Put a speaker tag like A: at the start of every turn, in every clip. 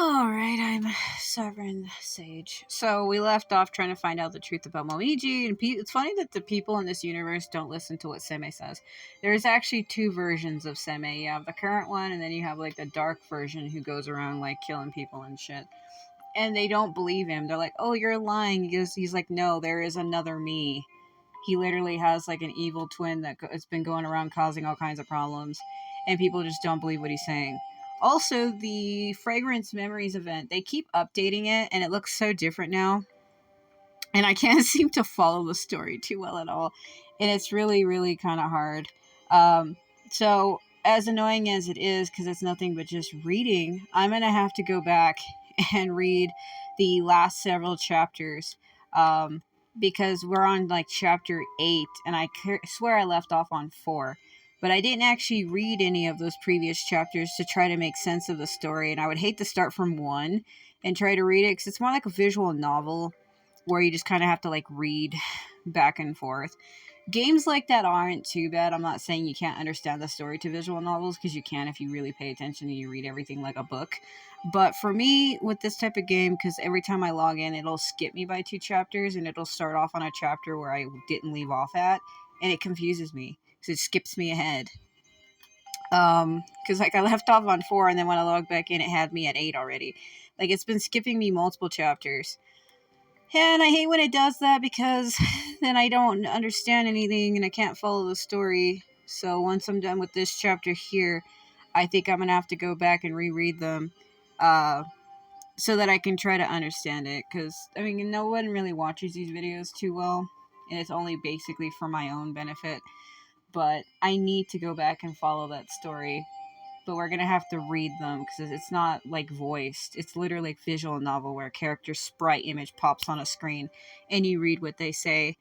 A: Alright, I'm Sovereign Sage. So we left off trying to find out the truth about Onmyoji, and it's funny that the people in this universe don't listen to what Seimei says. There's actually two versions of Seimei. You have the current one, and then you have like the dark version who goes around like killing people and shit. And they don't believe him. They're like, "Oh, you're lying." He's like, "No, there is another me." He literally has like an evil twin that's been going around causing all kinds of problems, and people just don't believe what he's saying. Also, the Fragrance Memories event, they keep updating it, and it looks so different now. And I can't seem to follow the story too well at all. And it's really, really kind of hard. So, as annoying as it is, because it's nothing but just reading, I'm going to have to go back and read the last several chapters. Because we're on like chapter 8, and I swear I left off on 4. But I didn't actually read any of those previous chapters to try to make sense of the story, and I would hate to start from 1 and try to read it, because it's more like a visual novel where you just kind of have to like read back and forth. Games like that aren't too bad. I'm not saying you can't understand the story to visual novels, because you can if you really pay attention and you read everything like a book. But for me, with this type of game, because every time I log in, it'll skip me by 2 chapters, and it'll start off on a chapter where I didn't leave off at, and it confuses me because it skips me ahead. Because like I left off on 4, and then when I logged back in, it had me at 8 already. Like, it's been skipping me multiple chapters. And I hate when it does that, because then I don't understand anything and I can't follow the story. So once I'm done with this chapter here, I think I'm going to have to go back and reread them so that I can try to understand it. Because, I mean, no one really watches these videos too well, and it's only basically for my own benefit. But I need to go back and follow that story. But we're gonna have to read them, because it's not like voiced. It's literally like visual novel where a character's sprite image pops on a screen and you read what they say.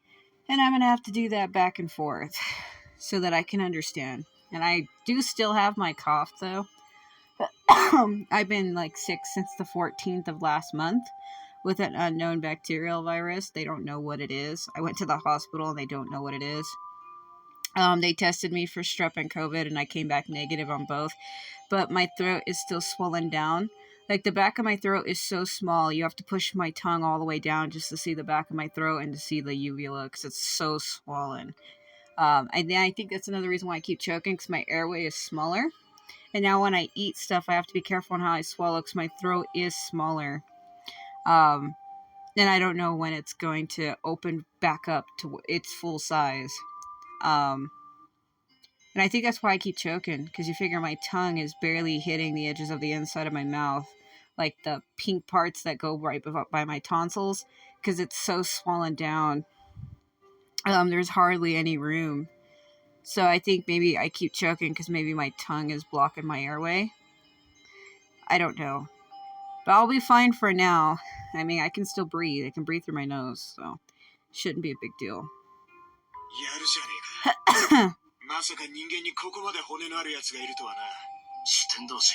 A: And I'm gonna have to do that back and forth so that I can understand. And I do still have my cough though. I've been like sick since the 14th of last month with an unknown bacterial virus. They don't know what it is. I went to the hospital and they don't know what it is. They tested me for strep and COVID, and I came back negative on both. But my throat is still swollen down. Like, the back of my throat is so small, you have to push my tongue all the way down just to see the back of my throat and to see the uvula, because it's so swollen. And then I think that's another reason why I keep choking, because my airway is smaller. And now when I eat stuff, I have to be careful on how I swallow, because my throat is smaller. And I don't know when it's going to open back up to its full size. And I think that's why I keep choking, because you figure my tongue is barely hitting the edges of the inside of my mouth, like the pink parts that go right by my tonsils, because it's so swollen down. There's hardly any room. So I think maybe I keep choking because maybe my tongue is blocking my airway. I don't know. But I'll be fine for now. I mean, I can still breathe. I can breathe through my nose, so shouldn't be a big deal.
B: まさか人間にここまで骨のある奴がいるとはな。シュテン同士。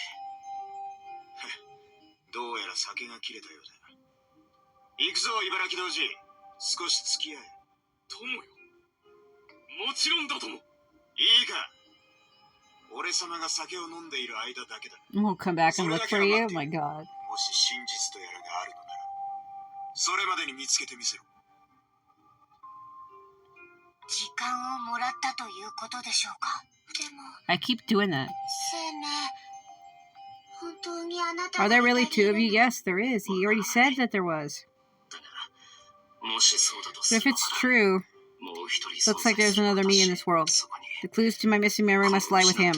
B: どうやら酒が切れたようだ。行くぞ、茨城童子。少し付き合え。友よ。もちろんだとも。いいか。俺様が酒を飲んでいる間だけだ。
A: We'll come back and look for you? Oh my god.
B: もし真実とやらがあるのなら、それまでに見つけてみせろ。
C: 時間をもらったということでしょうか。でも
A: I keep doing that.
C: 生命、本当にあなた
A: Are there really 2 of you? Yes, there is. He already said that there was. But if it's true, looks like there's another me in this world. The clues to my missing memory must lie with him.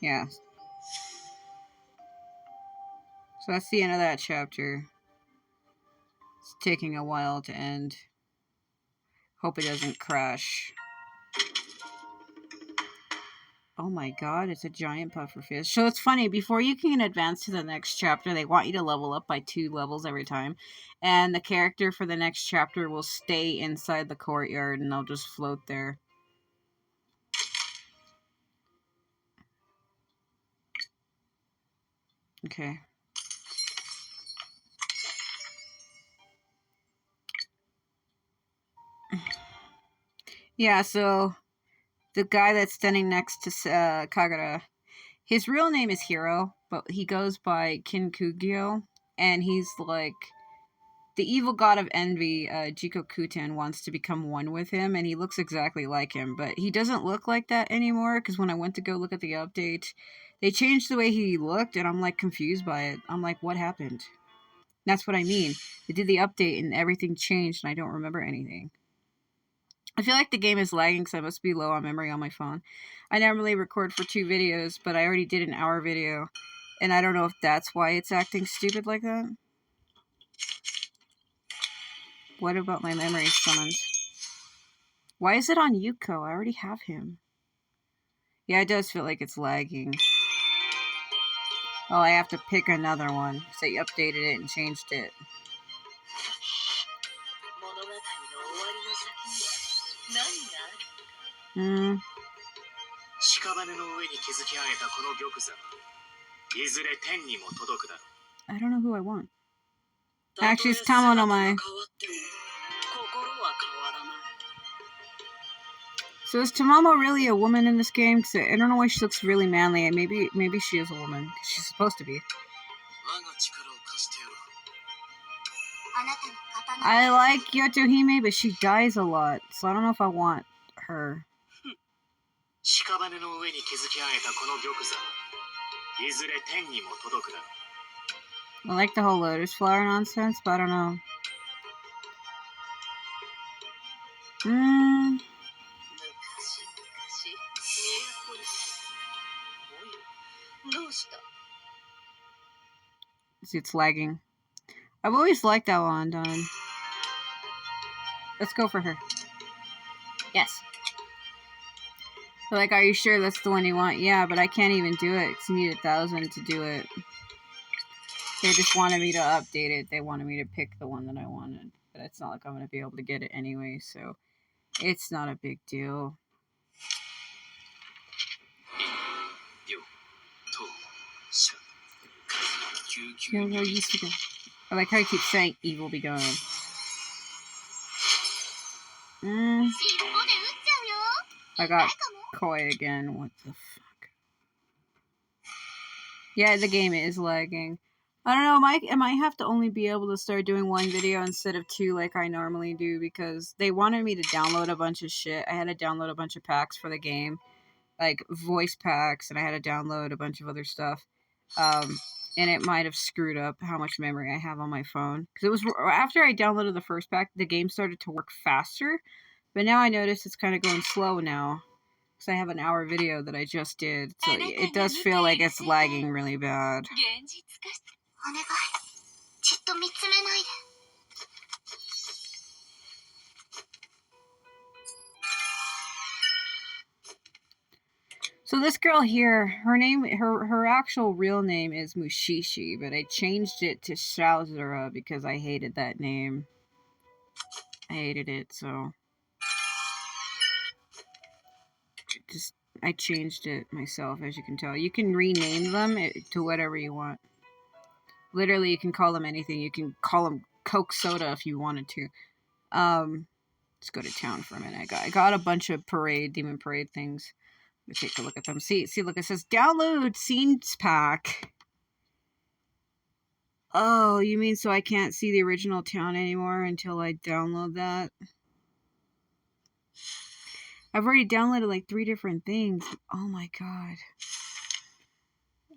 A: Yeah. So that's the end of that chapter. It's taking a while to end. Hope it doesn't crash. Oh my god, it's a giant pufferfish. So it's funny, before you can advance to the next chapter, they want you to level up by 2 levels every time. And the character for the next chapter will stay inside the courtyard, and they'll just float there. Okay. Yeah, so the guy that's standing next to Kagura, His real name is Hiro, but he goes by Kinkugyo, and he's like the evil god of envy. Jikokuten wants to become one with him, and he looks exactly like him, but he doesn't look like that anymore. Because when I went to go look at the update, they changed the way he looked, and I'm like confused by it. I'm like, what happened? That's what I mean. They did the update, and everything changed, and I don't remember anything. I feel like the game is lagging because I must be low on memory on my phone. I normally record for 2 videos, but I already did an hour video, and I don't know if that's why it's acting stupid like that. What about my memory summons? Why is it on Yuko? I already have him. Yeah, it does feel like it's lagging. Oh, I have to pick another one because they updated it and changed it. Hmm.
B: 屍の上に築き上げたこの玉座はいずれ天にも届くだろう。
A: I don't know who I want. Actually, it's Tamonomai. So is Tamamo really a woman in this game? Because I don't know why she looks really manly. And maybe she is a woman. Because she's supposed to be. I like Yotohime, but she dies a lot. So I don't know if I want her.
B: 屍の上に築き上げたこの玉座はいずれ天にも届くだろう。
A: I like the whole lotus flower nonsense, but I don't know. See, it's lagging. I've always liked that one done. Let's go for her. Yes. They're like, are you sure that's the one you want? Yeah, but I can't even do it because you need 1,000 to do it. They just wanted me to update it. They wanted me to pick the one that I wanted. But it's not like I'm going to be able to get it anyway, so it's not a big deal. I like how you keep saying evil be gone. I got Koi again. What the fuck? Yeah, the game is lagging. I don't know, I might have to only be able to start doing 1 video instead of 2 like I normally do because they wanted me to download a bunch of shit. I had to download a bunch of packs for the game, like voice packs, and I had to download a bunch of other stuff. And it might have screwed up how much memory I have on my phone. Because it was after I downloaded the first pack, the game started to work faster. But now I notice it's kind of going slow now. Because I have an hour video that I just did. So it does feel like it's lagging really bad. So this girl here, her actual real name is Mushishi, but I changed it to Shaozura because I hated that name. I hated it, so I changed it myself, as you can tell. You can rename them to whatever you want. Literally, you can call them anything. You can call them Coke Soda if you wanted to. Let's go to town for a minute. I got a bunch of Demon Parade things. Let me take a look at them. See, look, it says download scenes pack. Oh, you mean so I can't see the original town anymore until I download that? I've already downloaded like 3 different things. Oh my god.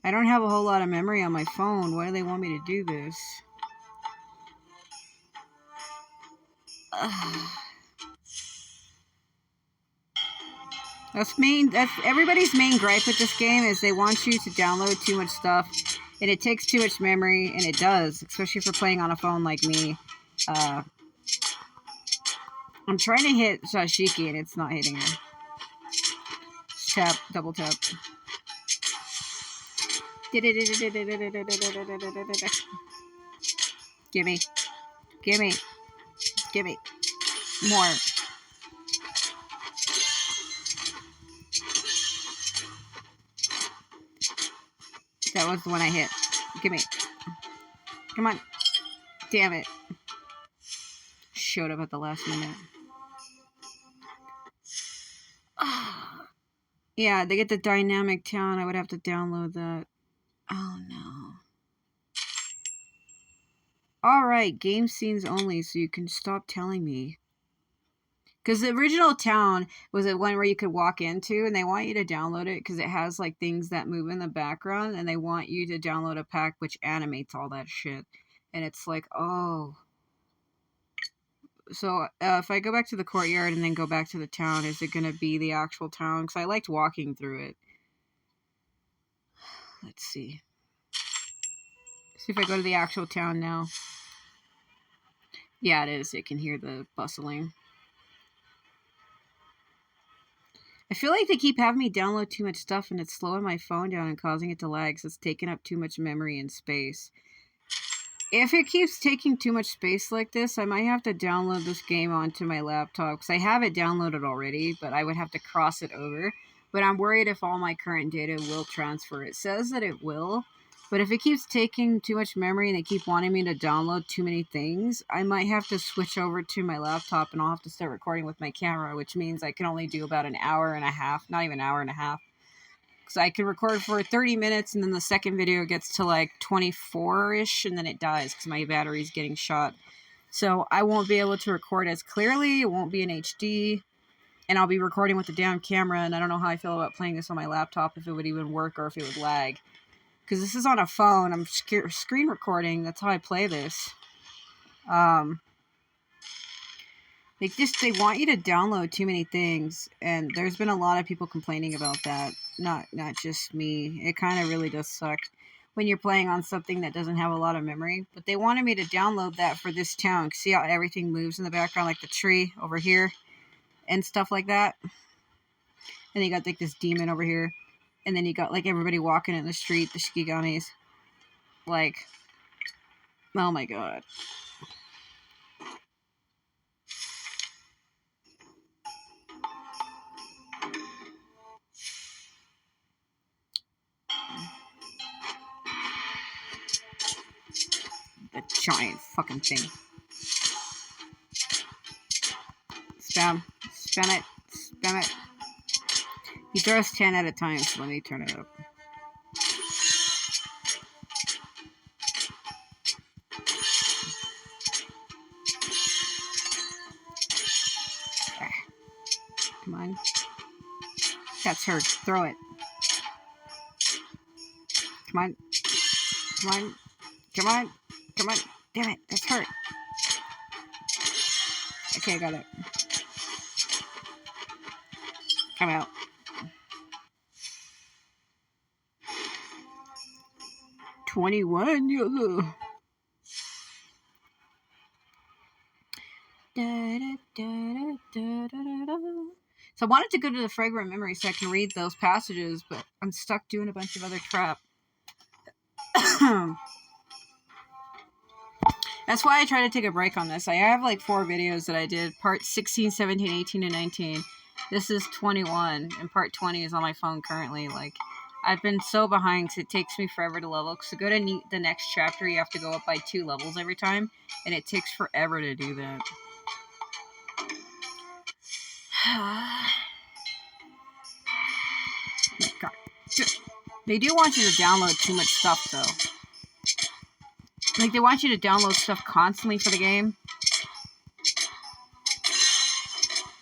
A: I don't have a whole lot of memory on my phone. Why do they want me to do this? That's everybody's main gripe with this game is they want you to download too much stuff, and it takes too much memory, and it does, especially if you're playing on a phone like me. I'm trying to hit Sashiki, and it's not hitting her. Tap, double tap. Gimme. Gimme. Gimme. More. That was the one I hit. Gimme. Come on. Damn it. Showed up at the last minute. Yeah, they get the dynamic town. I would have to download that. Oh no. Alright, game scenes only, so you can stop telling me. Because the original town was the one where you could walk into, and they want you to download it because it has like things that move in the background, and they want you to download a pack which animates all that shit. And it's like, oh. So if I go back to the courtyard and then go back to the town, is it going to be the actual town? Because I liked walking through it. Let's see. See if I go to the actual town now. Yeah, it is. It can hear the bustling. I feel like they keep having me download too much stuff and it's slowing my phone down and causing it to lag, so it's taking up too much memory and space. If it keeps taking too much space like this, I might have to download this game onto my laptop, because I have it downloaded already, but I would have to cross it over. But I'm worried if all my current data will transfer. It says that it will, but if it keeps taking too much memory and they keep wanting me to download too many things, I might have to switch over to my laptop and I'll have to start recording with my camera, which means I can only do about an hour and a half, not even an hour and a half. So I can record for 30 minutes and then the second video gets to like 24-ish and then it dies because my battery's getting shot. So I won't be able to record as clearly. It won't be in HD. And I'll be recording with the damn camera, and I don't know how I feel about playing this on my laptop, if it would even work or if it would lag. Because this is on a phone. I'm screen recording. That's how I play this. They want you to download too many things, and there's been a lot of people complaining about that. Not just me. It kind of really does suck when you're playing on something that doesn't have a lot of memory. But they wanted me to download that for this town. See how everything moves in the background, like the tree over here and stuff like that. And you got like this demon over here, and then you got like everybody walking in the street, the Shikigamis. Like, oh my god. The giant fucking thing. Spam. Spam it. Spam it. He throws 10 at a time, so let me turn it up. Come on. That's her. Throw it. Come on. Come on. Come on. Come on. Damn it. That's hurt. Okay, I got it. I'm out. $21. So I wanted to go to the Fragrant Memory so I can read those passages, but I'm stuck doing a bunch of other crap. That's why I try to take a break on this. I have like 4 videos that I did. Part 16, 17, 18, and 19. This is 21, and part 20 is on my phone currently. Like, I've been so behind because it takes me forever to level. Because to go to the next chapter, you have to go up by 2 levels every time, and it takes forever to do that. God. They do want you to download too much stuff, though. Like, they want you to download stuff constantly for the game.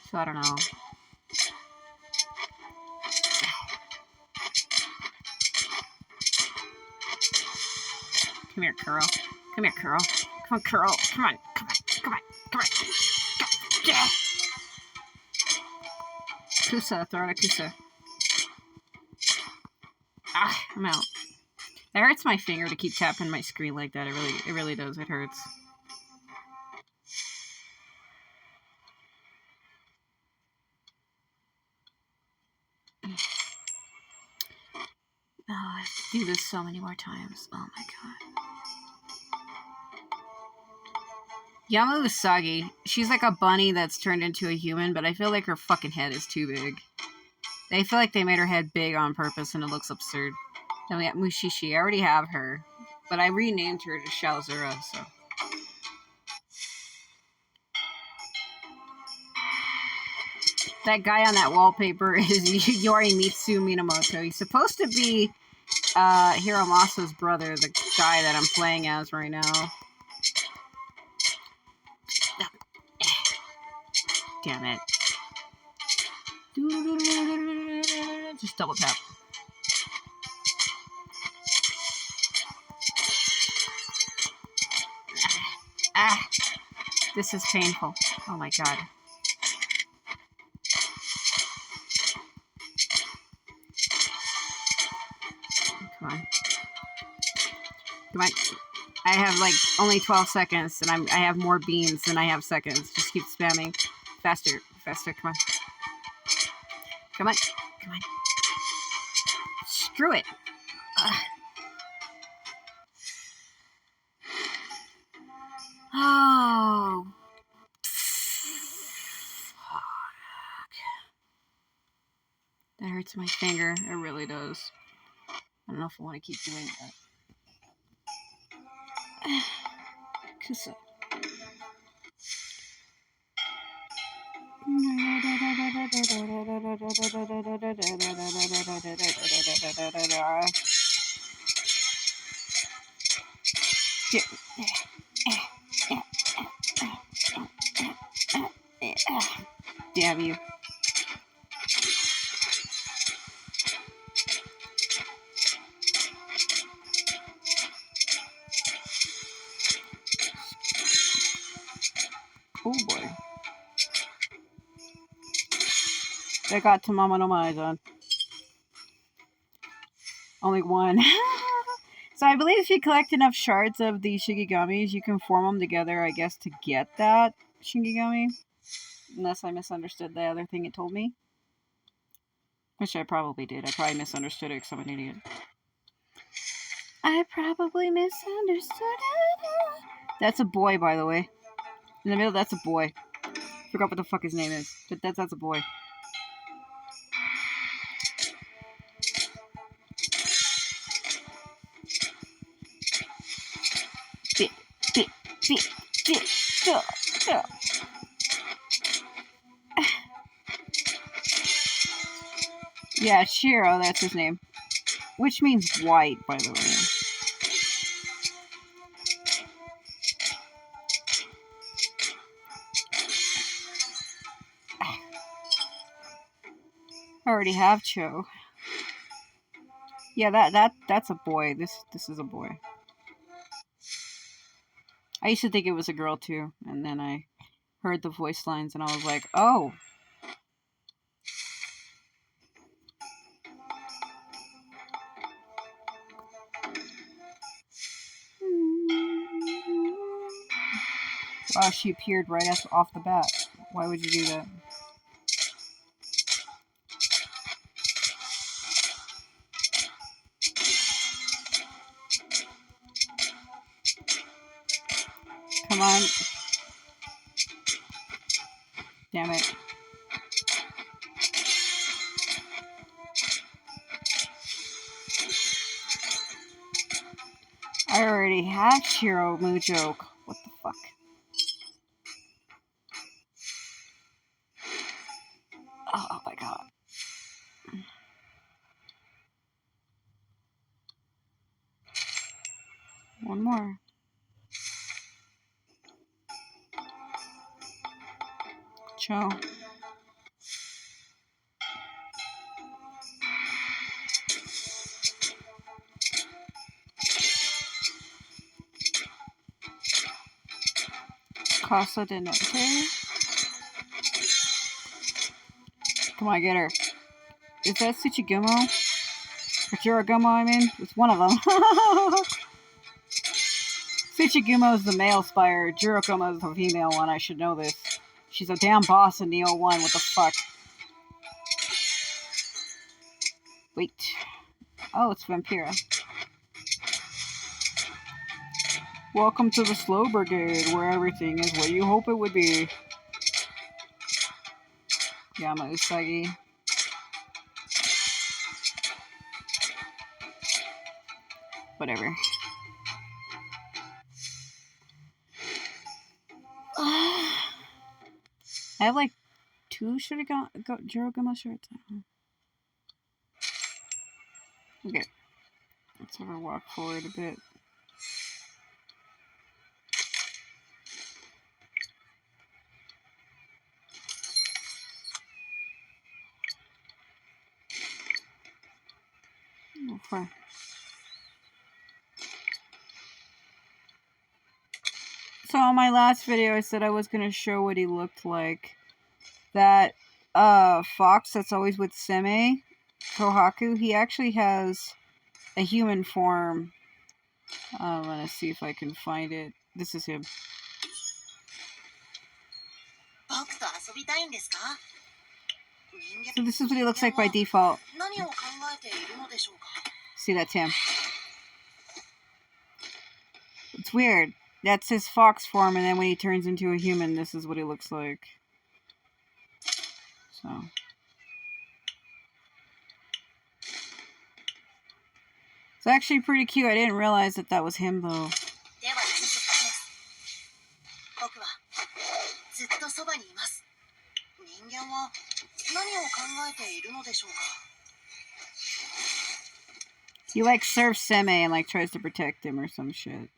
A: So, I don't know. Come here, Kuro. Come here, Kuro. Come on, Kuro. Come on. Come on. Come on. Come on. Yeah. Kusa. Throw it at Kusa. Ah, I'm out. That hurts my finger to keep tapping my screen like that. It really does. It hurts. Oh, I have to do this so many more times. Oh my god. Yamu Usagi. She's like a bunny that's turned into a human, but I feel like her fucking head is too big. They feel like they made her head big on purpose and it looks absurd. Then we got Mushishi. I already have her, but I renamed her to Shaozura, so. That guy on that wallpaper is Yorimitsu Minamoto. He's supposed to be Hiramasa's brother, the guy that I'm playing as right now. Damn it. Just double tap. Ah, this is painful. Oh my god. Come on. Come on. I have like only 12 seconds and I have more beans than I have seconds. Just keep spamming. Faster. Faster. Come on. Come on. Come on. Screw it. Oh. Fuck. That hurts my finger. It really does. I don't know if I want to keep doing that. Cause damn you. Oh boy. I got Tamama no Maizan. Only one. So I believe if you collect enough shards of the Shikigamis, you can form them together, I guess, to get that Shikigami. Unless I misunderstood the other thing it told me. Which I probably did. I probably misunderstood it because I'm an idiot. I probably misunderstood it. That's a boy, by the way. In the middle, that's a boy. Forgot what the fuck his name is. But that's a boy. Yeah, Shiro, that's his name. Which means white, by the way. I already have Cho. Yeah, that's a boy. This is a boy. I used to think it was a girl too, and then I heard the voice lines and I was like, oh. Wow, she appeared right off the bat. Why would you do that? Come on. Damn it. I already have Shiro Mujo. What the fuck? Oh my god. One more. Cho. Casa de Noche. Come on, get her. Is that Tsuchigumo? Or Jiragumo, I mean? It's one of them. Tsuchigumo is the male spire. Jiragumo is the female one. I should know this. She's a damn boss in the 01. What the fuck? Wait. Oh, it's Vampira. Welcome to the Slow Brigade, where everything is what you hope it would be. Yama Usagi. Whatever. I have like Who should have got Jirogama shirts? Okay. Let's have her walk forward a bit. Okay. So on my last video, I said I was going to show what he looked like. That fox that's always with Seimei, Kohaku, he actually has a human form. I'm going to see if I can find it. This is him. So this is what he looks like by default. See, that's him. It's weird. That's his fox form, and then when he turns into a human, this is what he looks like. So. It's actually pretty cute. I didn't realize that that was him, though. He like surfs Seimei and like tries to protect him or some shit.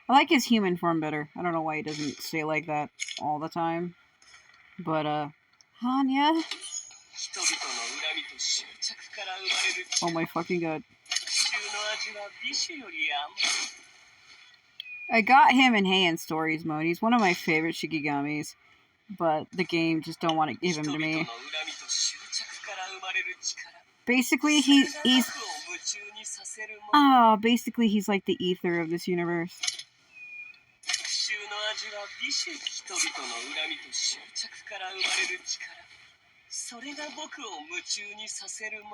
A: I like his human form better. I don't know why he doesn't stay like that all the time. But, Hanya? Oh my fucking god. I got him in Heian Stories mode. He's one of my favorite Shikigamis. But the game just don't want to give him to me. Basically, he's basically he's like the ether of this universe.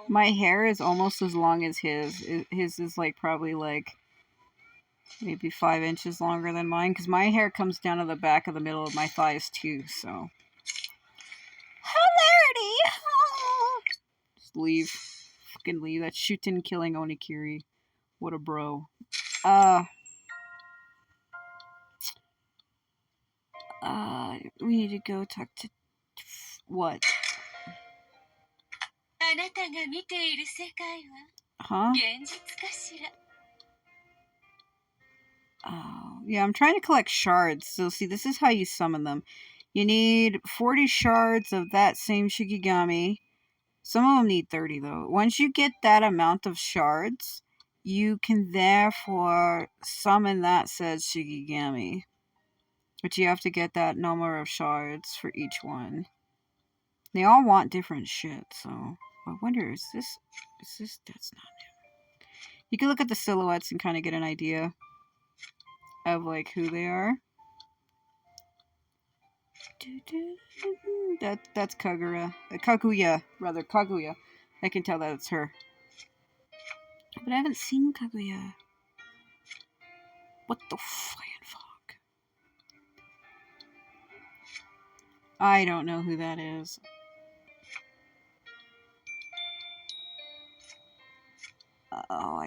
A: My hair is almost as long as his. His is like probably like maybe 5 inches longer than mine, because my hair comes down to the back of the middle of my thighs too, so. Hilarity! Just leave. Fucking leave. That's Shuten killing Onikiri. What a bro. We need to go talk to... What? Huh? Oh, yeah, I'm trying to collect shards. So, see, this is how you summon them. You need 40 shards of that same Shikigami. Some of them need 30, though. Once you get that amount of shards, you can therefore summon that said Shikigami. But you have to get that number of shards for each one. They all want different shit, so... I wonder, is this... That's not him. You can look at the silhouettes and kind of get an idea of, like, who they are. That's Kagura. Kaguya, rather. Kaguya. I can tell that it's her. But I haven't seen Kaguya. What the flying fuck? I don't know who that is. Oh,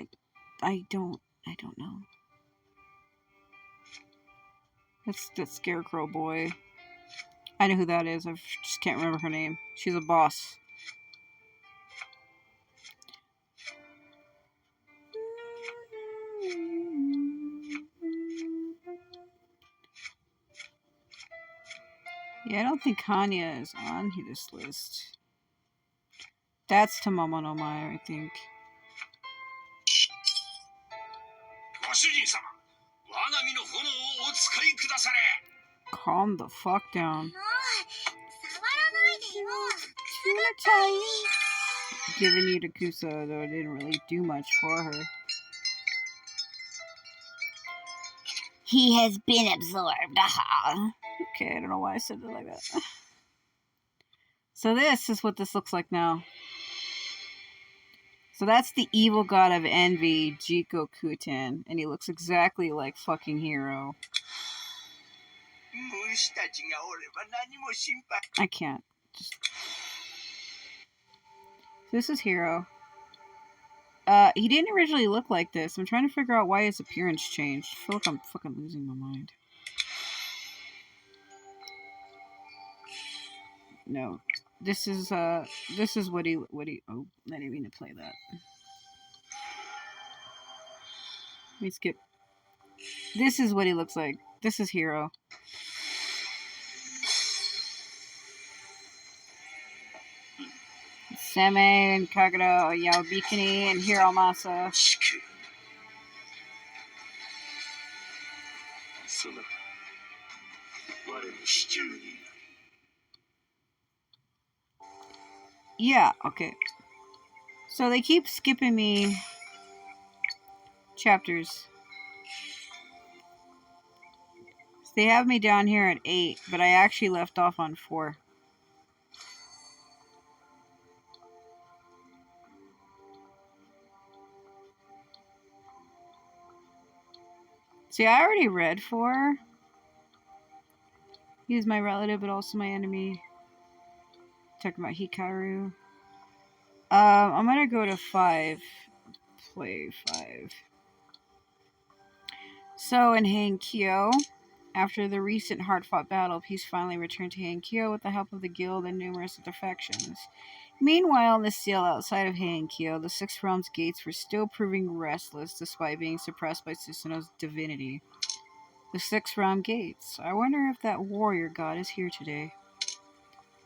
A: I don't know. That's that Scarecrow boy. I know who that is. I just can't remember her name. She's a boss. Yeah, I don't think Hanya is on this list. That's Tamamo no Mai, I think. Calm the fuck down. Giving you to Kusa, though it didn't really do much for her. He has been absorbed. Aha. Okay, I don't know why I said it like that. So this is what this looks like now. So that's the evil god of envy, Jiko Kuten, and he looks exactly like fucking Hero. I can't. Just... This is Hero. He didn't originally look like this. I'm trying to figure out why his appearance changed. I feel like I'm fucking losing my mind. No. This is what he oh, I didn't mean to play that. Let me skip. This is what he looks like. This is Hero. Seimei and Kagura, Yaobikini, and Hiromasa.
B: しくそな我の支柱に
A: Yeah, okay. So they keep skipping me chapters. They have me down here at 8, but I actually left off on 4. See, I already read 4. He's my relative, but also my enemy. Talking about Hikaru. I'm gonna go to 5. Play 5. So in Hankyo, after the recent hard-fought battle, peace finally returned to Hankyo with the help of the guild and numerous other factions. Meanwhile, in the seal outside of Hankyo, the Six Realms gates were still proving restless despite being suppressed by Susanoo's divinity. The Six Realm gates. I wonder if that warrior god is here today.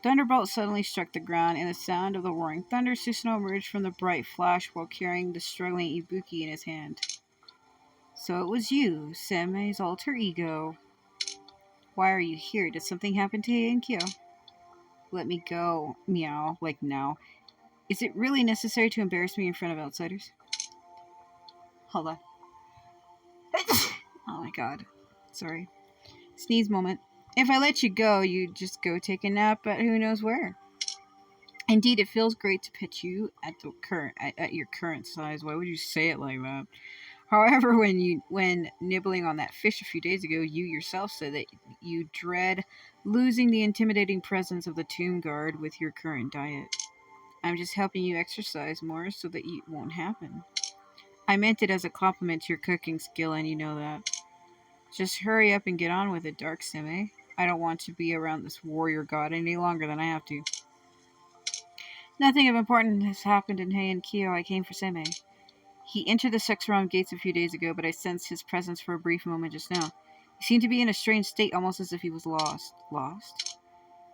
A: Thunderbolt suddenly struck the ground, and the sound of the roaring thunder, Susanoo emerged from the bright flash while carrying the struggling Ibuki in his hand. So it was you, Seimei's alter ego. Why are you here? Did something happen to Hankyo? Let me go. Meow. Like now. Is it really necessary to embarrass me in front of outsiders? Hold on. Oh my god. Sorry. Sneeze moment. If I let you go, you'd just go take a nap at who knows where. Indeed, it feels great to pet you at your current size. Why would you say it like that? However, when nibbling on that fish a few days ago, you yourself said that you dread losing the intimidating presence of the tomb guard with your current diet. I'm just helping you exercise more so that it won't happen. I meant it as a compliment to your cooking skill, and you know that. Just hurry up and get on with it, Dark Seimei. I don't want to be around this warrior god any longer than I have to. Nothing of importance has happened in Hankyo. I came for Seimei. He entered the Six Realm gates a few days ago, but I sensed his presence for a brief moment just now. He seemed to be in a strange state, almost as if he was lost. Lost?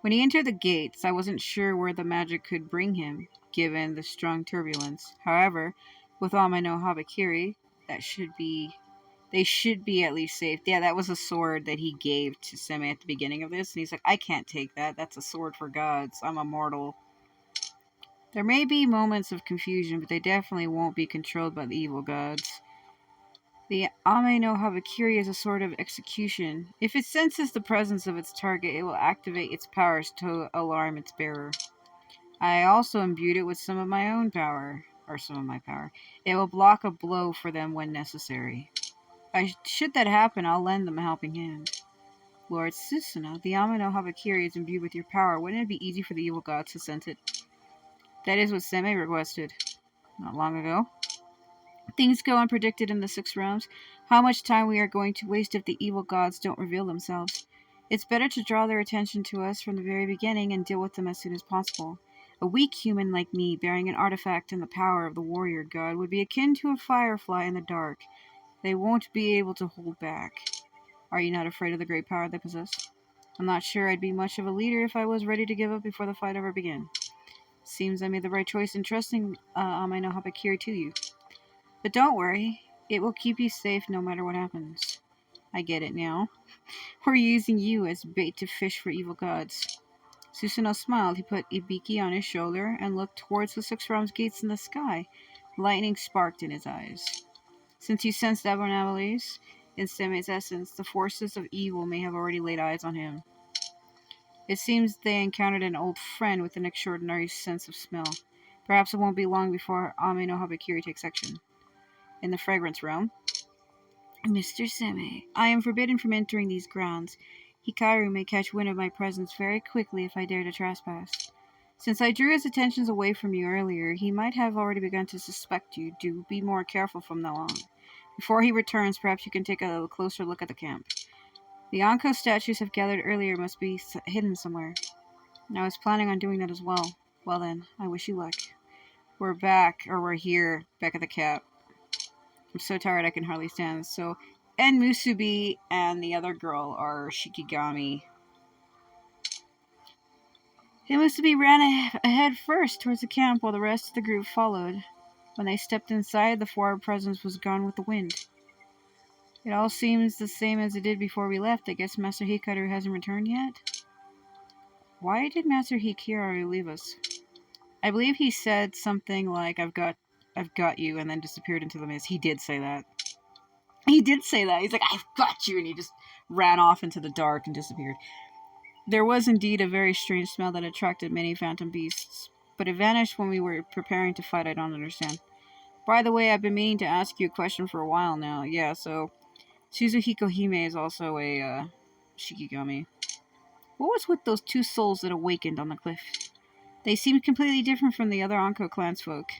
A: When he entered the gates, I wasn't sure where the magic could bring him, given the strong turbulence. However, with Ame no Habakiri, they should be at least safe. Yeah, that was a sword that he gave to Seimei at the beginning of this, and he's like, I can't take that. That's a sword for gods. I'm a mortal. There may be moments of confusion, but they definitely won't be controlled by the evil gods. The Ame no Habakiri is a sort of execution. If it senses the presence of its target, it will activate its powers to alarm its bearer. I also imbued it with some of my own power. Or some of my power. It will block a blow for them when necessary. Should that happen, I'll lend them a helping hand. Lord Susanoo, the Ame no Habakiri is imbued with your power. Wouldn't it be easy for the evil gods to sense it? That is what Seimei requested not long ago. Things go unpredicted in the Six Realms. How much time we are going to waste if the evil gods don't reveal themselves? It's better to draw their attention to us from the very beginning and deal with them as soon as possible. A weak human like me, bearing an artifact in the power of the warrior god, would be akin to a firefly in the dark. They won't be able to hold back. Are you not afraid of the great power they possess? I'm not sure I'd be much of a leader if I was ready to give up before the fight ever began. Seems I made the right choice in trusting Ame no Habakiri to you. But don't worry, it will keep you safe no matter what happens. I get it now. We're using you as bait to fish for evil gods. Susanoo smiled. He put Ibiki on his shoulder and looked towards the Six Realms gates in the sky. Lightning sparked in his eyes. Since you sensed abnormalities in Seimei's essence, the forces of evil may have already laid eyes on him. It seems they encountered an old friend with an extraordinary sense of smell. Perhaps it won't be long before Ame no Habakiri takes action. In the fragrance realm, Mr. Seimei, I am forbidden from entering these grounds. Hikaru may catch wind of my presence very quickly if I dare to trespass. Since I drew his attentions away from you earlier, he might have already begun to suspect you. Do be more careful from now on. Before he returns, perhaps you can take a closer look at the camp. The Anko statues have gathered earlier must be hidden somewhere. I was planning on doing that as well. Well then, I wish you luck. We're here, back at the camp. I'm so tired I can hardly stand. So, and Musubi and the other girl are Shikigami. Musubi ran ahead first towards the camp while the rest of the group followed. When they stepped inside, the forward presence was gone with the wind. It all seems the same as it did before we left. I guess Master Hikaru hasn't returned yet? Why did Master Hikaru leave us? I believe he said something like, I've got you, and then disappeared into the mist. He did say that. He did say that. He's like, I've got you, and he just ran off into the dark and disappeared. There was indeed a very strange smell that attracted many phantom beasts, but it vanished when we were preparing to fight. I don't understand. By the way, I've been meaning to ask you a question for a while now. Yeah, so Suzuhiko Hime is also a Shikigami. What was with those two souls that awakened on the cliff? They seemed completely different from the other Anko clansfolk.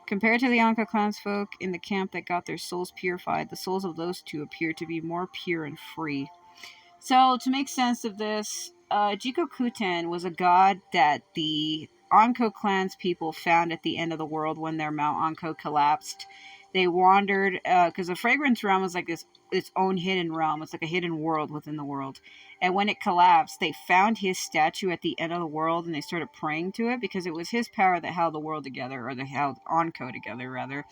A: Compared to the Anko clansfolk in the camp that got their souls purified, the souls of those two appear to be more pure and free. So, to make sense of this, Jikokuten was a god that the Anko clans people found at the end of the world when their Mount Anko collapsed. They wandered, because the Fragrance Realm was like its own hidden realm. It's like a hidden world within the world. And when it collapsed, they found his statue at the end of the world, and they started praying to it because it was his power that held the world together, or that held Anko together, rather.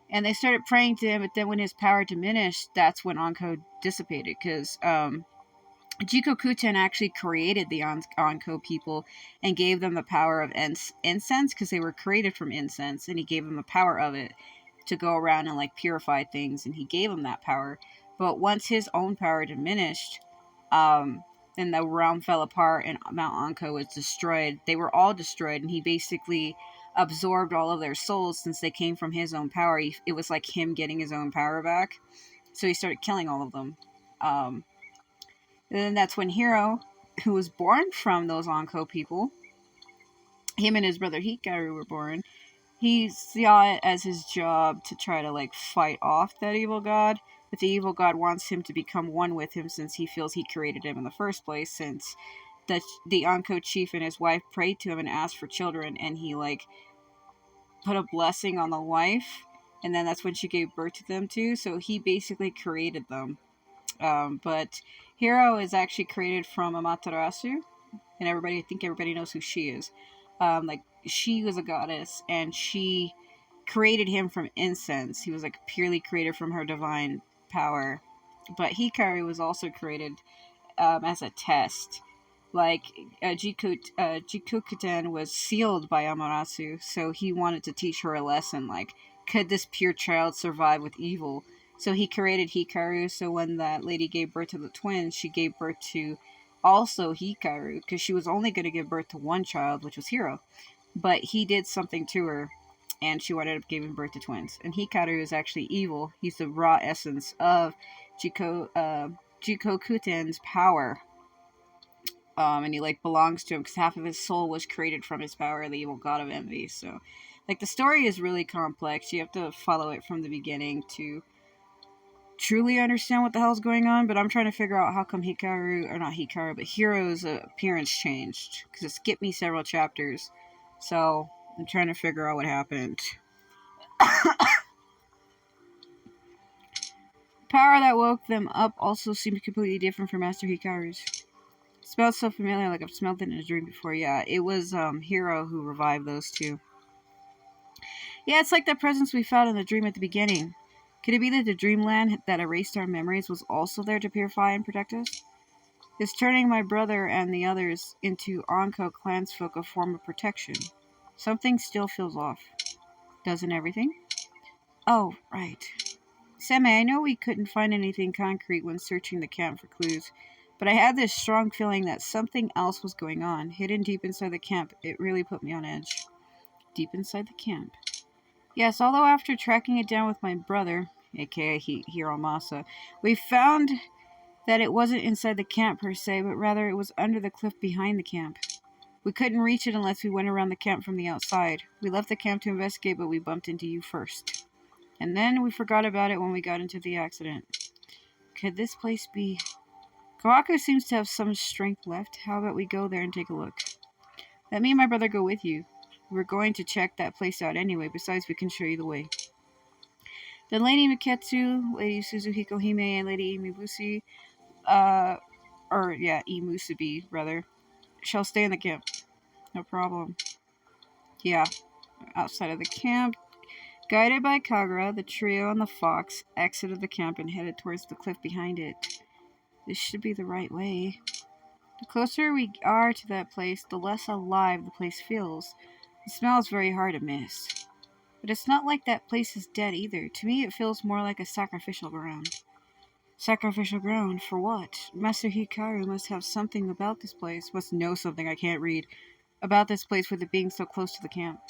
A: And they started praying to him, but then when his power diminished, that's when Anko dissipated, because Jikokuten actually created the Anko people and gave them the power of incense, because they were created from incense, and he gave them the power of it to go around and like purify things, and he gave them that power. But once his own power diminished, and the realm fell apart and Mount Anko was destroyed, they were all destroyed, and he basically absorbed all of their souls since they came from his own power. It was like him getting his own power back. So he started killing all of them. And then that's when Hiro, who was born from those Anko people, him and his brother Hikaru were born. He saw it as his job to try to like fight off that evil god, but the evil god wants him to become one with him since he feels he created him in the first place. Since the Anko chief and his wife prayed to him and asked for children, and he like put a blessing on the wife, and then that's when she gave birth to them too. So he basically created them. But Hiro is actually created from Amaterasu, and I think everybody knows who she is. Like, she was a goddess, and she created him from incense. He was like purely created from her divine power. But Hikaru was also created as a test. Like, Jikokuten was sealed by Amaterasu, so he wanted to teach her a lesson. Like, could this pure child survive with evil? So he created Hikaru, so when that lady gave birth to the twins, she gave birth to also Hikaru, because she was only going to give birth to one child, which was Hiro. But he did something to her, and she ended up giving birth to twins. And Hikaru is actually evil. He's the raw essence of Jikokuten's power. And he like belongs to him because half of his soul was created from his power, the evil god of envy. So, like, the story is really complex. You have to follow it from the beginning to truly understand what the hell's going on. But I'm trying to figure out how come Hiro's appearance changed, because it skipped me several chapters. So I'm trying to figure out what happened. Power that woke them up also seemed completely different from Master Hikaru's. It smelled so familiar, like I've smelled it in a dream before. Yeah, it was Hiro who revived those two. Yeah, it's like that presence we found in the dream at the beginning. Could it be that the dreamland that erased our memories was also there to purify and protect us? Is turning my brother and the others into Anko clansfolk a form of protection? Something still feels off. Doesn't everything? Oh, right. Seimei, I know we couldn't find anything concrete when searching the camp for clues, but I had this strong feeling that something else was going on, hidden deep inside the camp. It really put me on edge. Deep inside the camp. Yes, although after tracking it down with my brother, aka Hiromasa, we found that it wasn't inside the camp per se, but rather it was under the cliff behind the camp. We couldn't reach it unless we went around the camp from the outside. We left the camp to investigate, but we bumped into you first. And then we forgot about it when we got into the accident. Could this place be... Kawaku seems to have some strength left. How about we go there and take a look? Let me and my brother go with you. We're going to check that place out anyway. Besides, we can show you the way. Then Lady Miketsu, Lady Suzuhiko Hime, and Lady Imusubi, Imusubi, rather, shall stay in the camp. No problem. Yeah, outside of the camp. Guided by Kagura, the trio and the fox exited the camp and headed towards the cliff behind it. This should be the right way. The closer we are to that place, the less alive the place feels. The smell is very hard to miss. But it's not like that place is dead either. To me, it feels more like a sacrificial ground. Sacrificial ground? For what? Master Hikaru must have something about this place. Must know something I can't read. About this place with it being so close to the camp.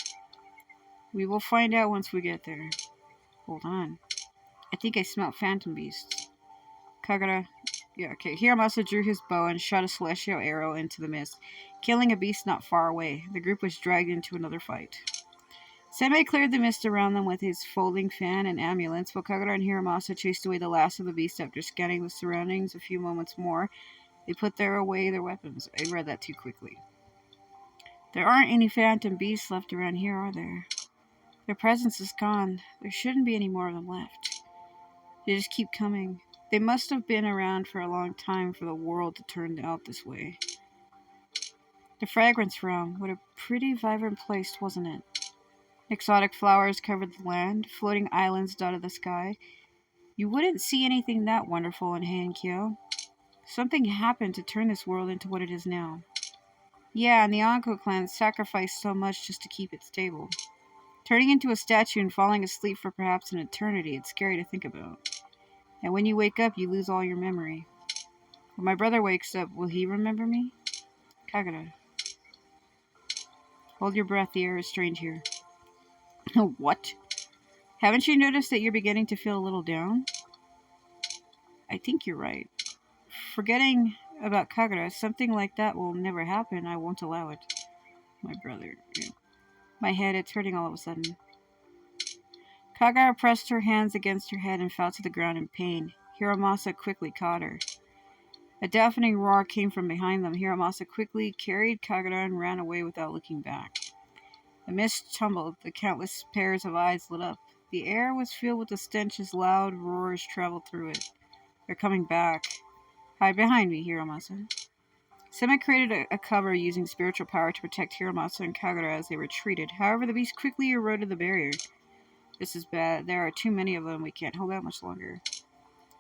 A: We will find out once we get there. Hold on. I think I smell phantom beasts. Kagura... Yeah, okay. Hiramasa drew his bow and shot a celestial arrow into the mist, killing a beast not far away. The group was dragged into another fight. Seimei cleared the mist around them with his folding fan and amulets, while Kagura and Hiramasa chased away the last of the beast after scanning the surroundings a few moments more. They put away their weapons. I read that too quickly. There aren't any phantom beasts left around here, are there? Their presence is gone. There shouldn't be any more of them left. They just keep coming. They must have been around for a long time for the world to turn out this way. The fragrance realm. What a pretty, vibrant place, wasn't it? Exotic flowers covered the land, floating islands dotted the sky. You wouldn't see anything that wonderful in Hankyo. Something happened to turn this world into what it is now. Yeah, and the Anko clan sacrificed so much just to keep it stable. Turning into a statue and falling asleep for perhaps an eternity, it's scary to think about. And when you wake up, you lose all your memory. When my brother wakes up, will he remember me? Kagura. Hold your breath, the air is strange here. What? Haven't you noticed that you're beginning to feel a little down? I think you're right. Forgetting about Kagura, something like that will never happen. I won't allow it. My brother. Yeah. My head, it's hurting all of a sudden. Kagura pressed her hands against her head and fell to the ground in pain. Hiramasa quickly caught her. A deafening roar came from behind them. Hiramasa quickly carried Kagura and ran away without looking back. The mist tumbled. The countless pairs of eyes lit up. The air was filled with the stench as loud roars traveled through it. They're coming back. Hide behind me, Hiramasa. Seimei created a cover using spiritual power to protect Hiramasa and Kagura as they retreated. However, the beast quickly eroded the barrier. This is bad. There are too many of them. We can't hold out much longer.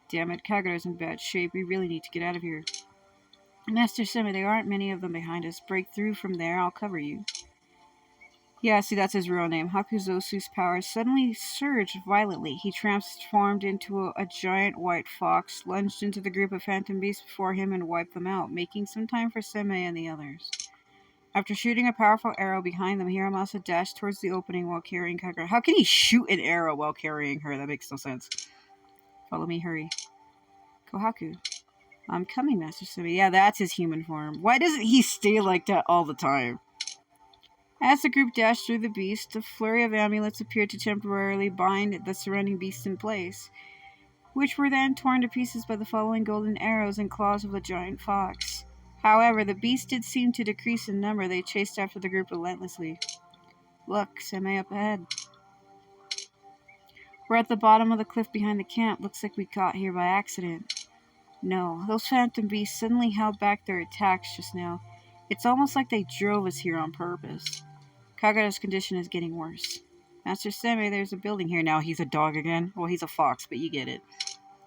A: Damn it, Kagura's in bad shape. We really need to get out of here. Master Seimei, there aren't many of them behind us. Break through from there. I'll cover you. Yeah, see, that's his real name. Hakuzosu's powers suddenly surged violently. He transformed into a giant white fox, lunged into the group of phantom beasts before him, and wiped them out, making some time for Seimei and the others. After shooting a powerful arrow behind them, Hiramasa dashed towards the opening while carrying Kagura. How can he shoot an arrow while carrying her? That makes no sense. Follow me, hurry. Kohaku. I'm coming, Master Seimei. Yeah, that's his human form. Why doesn't he stay like that all the time? As the group dashed through the beast, a flurry of amulets appeared to temporarily bind the surrounding beasts in place, which were then torn to pieces by the following golden arrows and claws of the giant fox. However, the beasts did seem to decrease in number. They chased after the group relentlessly. Look, Seimei up ahead. We're at the bottom of the cliff behind the camp. Looks like we got here by accident. No, those phantom beasts suddenly held back their attacks just now. It's almost like they drove us here on purpose. Kagura's condition is getting worse. Master Seimei, there's a building here now. He's a dog again. Well, he's a fox, but you get it.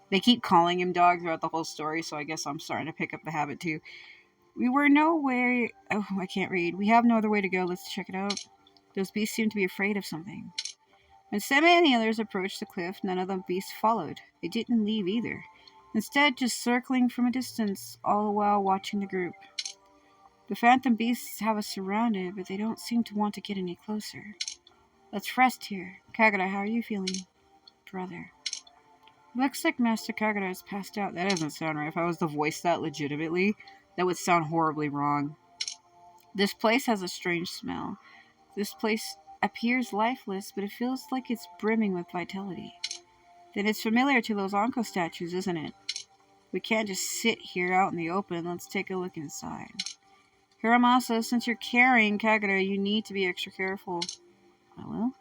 A: They keep calling him dog throughout the whole story, so I guess I'm starting to pick up the habit too. We were nowhere... Oh, I can't read. We have no other way to go. Let's check it out. Those beasts seem to be afraid of something. When Seimei and the others approached the cliff, none of the beasts followed. They didn't leave either. Instead, just circling from a distance, all the while watching the group. The phantom beasts have us surrounded, but they don't seem to want to get any closer. Let's rest here. Kagura, how are you feeling? Brother. Looks like Master Kagura has passed out. That doesn't sound right. If I was to voice that legitimately, that would sound horribly wrong. This place has a strange smell. This place appears lifeless, but it feels like it's brimming with vitality. Then it's familiar to those Anko statues, isn't it? We can't just sit here out in the open. Let's take a look inside. Hiramasa, since you're carrying Kagura, you need to be extra careful. I will.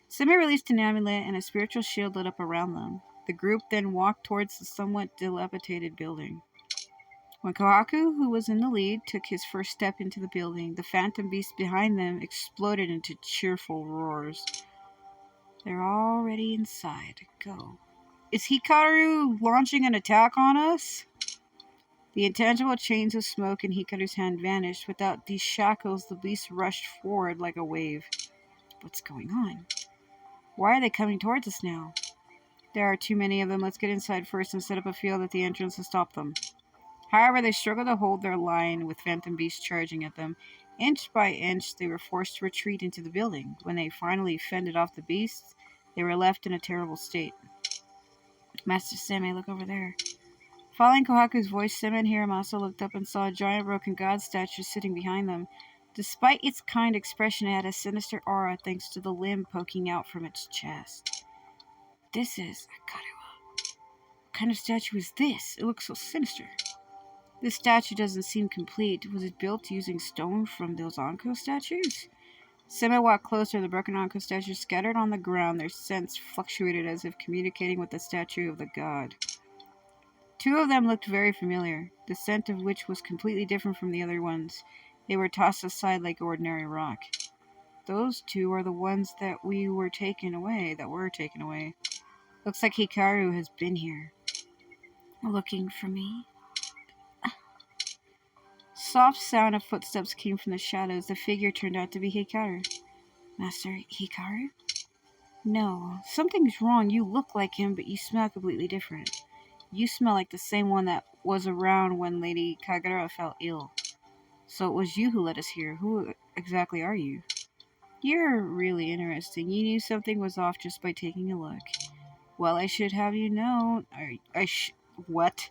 A: Seimei released an amulet and a spiritual shield lit up around them. The group then walked towards the somewhat dilapidated building. When Kohaku, who was in the lead, took his first step into the building, the phantom beast behind them exploded into cheerful roars. They're already inside. Go. Is Hikaru launching an attack on us? The intangible chains of smoke in Hikaru's hand vanished. Without these shackles, the beast rushed forward like a wave. What's going on? Why are they coming towards us now? There are too many of them. Let's get inside first and set up a field at the entrance to stop them. However, they struggled to hold their line with phantom beasts charging at them. Inch by inch, they were forced to retreat into the building. When they finally fended off the beasts, they were left in a terrible state. Master Seimei, look over there. Following Kohaku's voice, Seimei and Hiramasa looked up and saw a giant broken god statue sitting behind them. Despite its kind expression, it had a sinister aura thanks to the limb poking out from its chest. This is Akarewa. What kind of statue is this? It looks so sinister. This statue doesn't seem complete. Was it built using stone from those Anko statues? Seimei walked closer. The broken Anko statues scattered on the ground. Their scents fluctuated as if communicating with the statue of the god. Two of them looked very familiar, the scent of which was completely different from the other ones. They were tossed aside like ordinary rock. Those two are the ones that were taken away. Looks like Hikaru has been here. Looking for me? Soft sound of footsteps came from the shadows. The figure turned out to be Hikaru. Master Hikaru? No, something's wrong. You look like him, but you smell completely different. You smell like the same one that was around when Lady Kagura fell ill. So it was you who led us here. Who exactly are you? You're really interesting. You knew something was off just by taking a look. Well, I should have you known. What?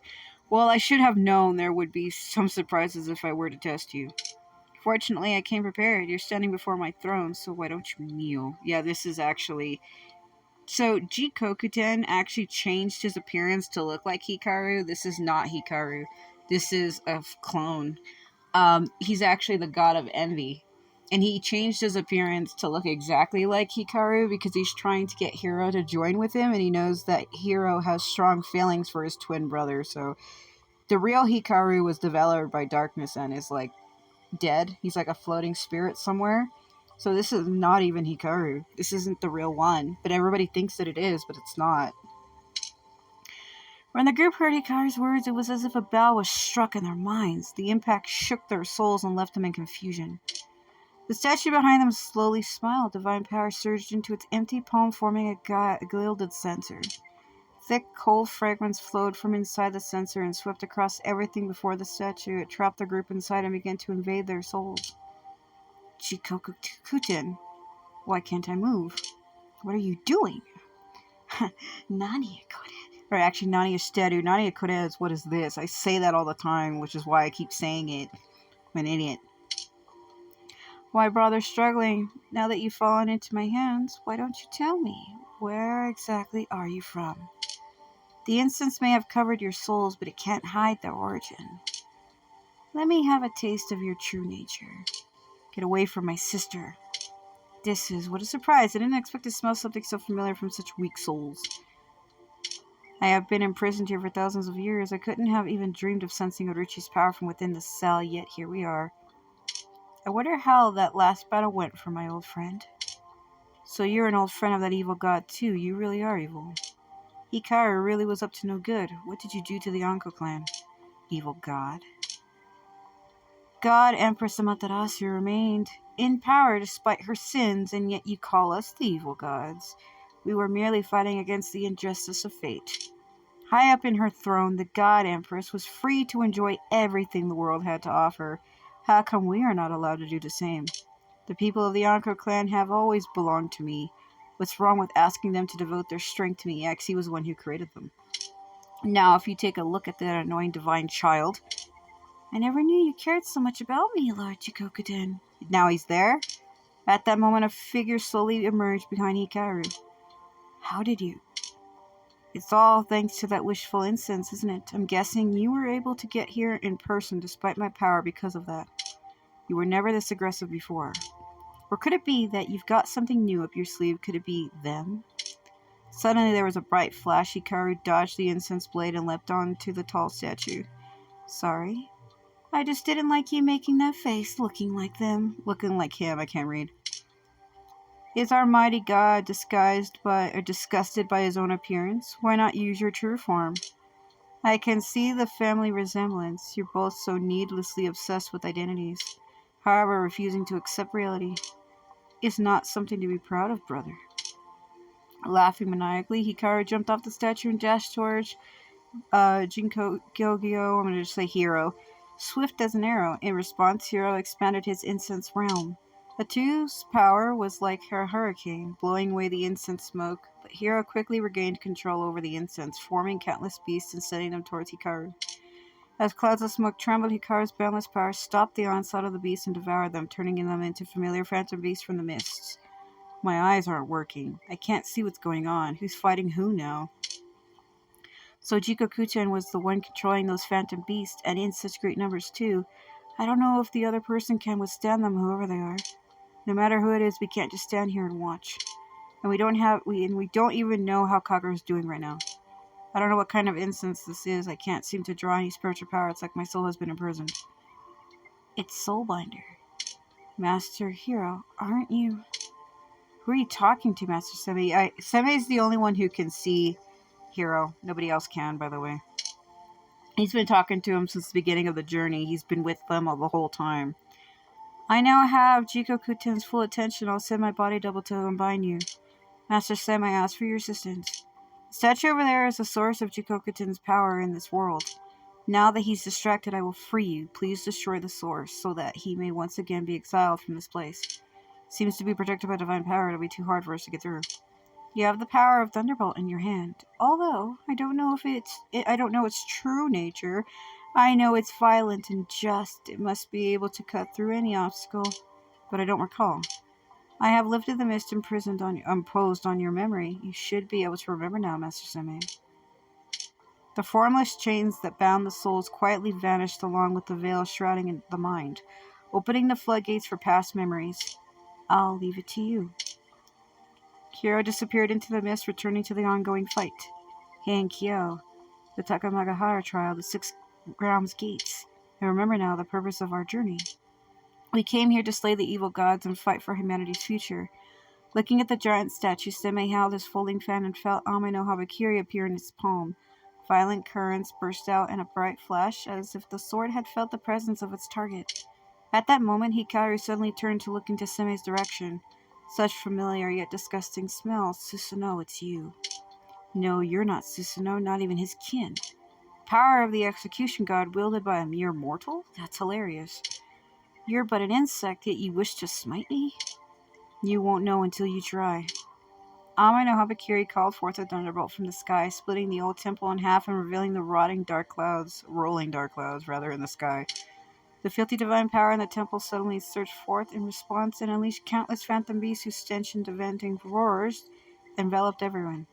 A: Well, I should have known there would be some surprises if I were to test you. Fortunately, I came prepared. You're standing before my throne, so why don't you kneel? Yeah, this is actually... So, Jikokuten actually changed his appearance to look like Hikaru. This is not Hikaru. This is a clone. He's actually the god of envy. And he changed his appearance to look exactly like Hikaru because he's trying to get Hiro to join with him, and he knows that Hiro has strong feelings for his twin brother. So the real Hikaru was developed by darkness and is like dead. He's like a floating spirit somewhere. So this is not even Hikaru. This isn't the real one. But everybody thinks that it is, but it's not. When the group heard Hikaru's words, it was as if a bell was struck in their minds. The impact shook their souls and left them in confusion. The statue behind them slowly smiled. Divine power surged into its empty palm, forming a gilded censer. Thick, cold fragrance flowed from inside the censer and swept across everything before the statue. It trapped the group inside and began to invade their souls. Jikokuten, why can't I move? What are you doing? Nani Akode. Or actually, Nani Esteru. Nani Akode is what is this? I say that all the time, which is why I keep saying it. I'm an idiot. Why bother struggling? Now that you've fallen into my hands, why don't you tell me? Where exactly are you from? The incense may have covered your souls, but it can't hide their origin. Let me have a taste of your true nature. Get away from my sister. What a surprise. I didn't expect to smell something so familiar from such weak souls. I have been imprisoned here for thousands of years. I couldn't have even dreamed of sensing Orochi's power from within the cell, yet here we are. I wonder how that last battle went for my old friend. So you're an old friend of that evil god too. You really are evil. Hikaru really was up to no good. What did you do to the Anko clan? Evil god. God Empress Amaterasu remained in power despite her sins, and yet you call us the evil gods. We were merely fighting against the injustice of fate. High up in her throne, the God Empress was free to enjoy everything the world had to offer. How come we are not allowed to do the same? The people of the Anko clan have always belonged to me. What's wrong with asking them to devote their strength to me? He was the one who created them. Now, if you take a look at that annoying divine child, I never knew you cared so much about me, Lord Chikokuten. Now he's there. At that moment, a figure slowly emerged behind Hikaru. How did you? It's all thanks to that wishful incense, isn't it? I'm guessing you were able to get here in person despite my power because of that. You were never this aggressive before. Or could it be that you've got something new up your sleeve? Could it be them? Suddenly there was a bright flash. Hikaru dodged the incense blade and leapt onto the tall statue. Sorry. I just didn't like you making that face, looking like them. Looking like him, I can't read. Is our mighty God disgusted by his own appearance? Why not use your true form? I can see the family resemblance. You're both so needlessly obsessed with identities. However, refusing to accept reality is not something to be proud of, brother. Laughing maniacally, Hikaru jumped off the statue and dashed towards Jinko Gyogyo, I'm going to just say Hero, swift as an arrow. In response, Hero expanded his incense realm. The two's power was like a hurricane, blowing away the incense smoke, but Hero quickly regained control over the incense, forming countless beasts and sending them towards Hikaru. As clouds of smoke trembled, Hikaru's boundless power stopped the onslaught of the beasts and devoured them, turning them into familiar phantom beasts from the mists. My eyes aren't working. I can't see what's going on. Who's fighting who now? So Jikoku-chan was the one controlling those phantom beasts, and in such great numbers too. I don't know if the other person can withstand them, whoever they are. No matter who it is, we can't just stand here and watch. And we don't even know how Kagura's doing right now. I don't know what kind of incense this is. I can't seem to draw any spiritual power. It's like my soul has been imprisoned. It's Soulbinder. Master Hero, aren't you? Who are you talking to, Master Seimei? Seimei's the only one who can see Hero. Nobody else can, by the way. He's been talking to him since the beginning of the journey. He's been with them all the whole time. I now have Jikoku-ten's full attention. I'll send my body double to unbind you. Master Seimei asked for your assistance. The statue over there is the source of Jikoku-ten's power in this world. Now that he's distracted, I will free you. Please destroy the source, so that he may once again be exiled from this place. Seems to be protected by divine power. It'll be too hard for us to get through. You have the power of Thunderbolt in your hand. Although, I don't know its true nature. I know it's violent and just. It must be able to cut through any obstacle. But I don't recall. I have lifted the mist imposed on your memory. You should be able to remember now, Master Seimei. The formless chains that bound the souls quietly vanished along with the veil shrouding the mind, opening the floodgates for past memories. I'll leave it to you. Kyo disappeared into the mist, returning to the ongoing fight. He and Kyo, the Takamagahara trial, the 6 Grounds Gates. I remember now the purpose of our journey. We came here to slay the evil gods and fight for humanity's future. Looking at the giant statue, Seimei held his folding fan and felt Ame no Habakiri appear in his palm. Violent currents burst out in a bright flash, as if the sword had felt the presence of its target. At that moment, Hikaru suddenly turned to look into Seimei's direction. Such familiar yet disgusting smell. Susanoo, it's you. No, you're not Susanoo, not even his kin. Power of the execution god wielded by a mere mortal? That's hilarious. You're but an insect, yet you wish to smite me? You won't know until you try. Ame no Habakiri called forth a thunderbolt from the sky, splitting the old temple in half and revealing the rolling dark clouds in the sky. The filthy divine power in the temple suddenly surged forth in response and unleashed countless phantom beasts whose stench and venting roars enveloped everyone.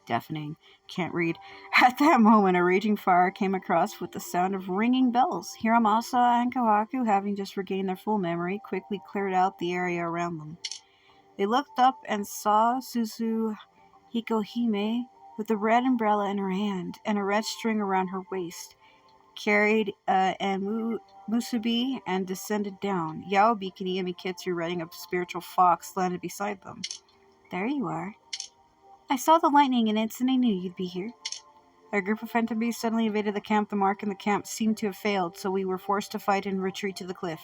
A: Deafening. Can't read. At that moment, a raging fire came across with the sound of ringing bells. Hiramasa and Kohaku, having just regained their full memory, quickly cleared out the area around them. They looked up and saw Suzu Hikohime with a red umbrella in her hand and a red string around her waist, carried and musubi and descended down. Yao Bikini and Mikitsu riding a spiritual fox landed beside them. There you are. I saw the lightning and instantly knew you'd be here. A group of phantom beasts suddenly invaded the camp. The mark in the camp seemed to have failed, so we were forced to fight and retreat to the cliff.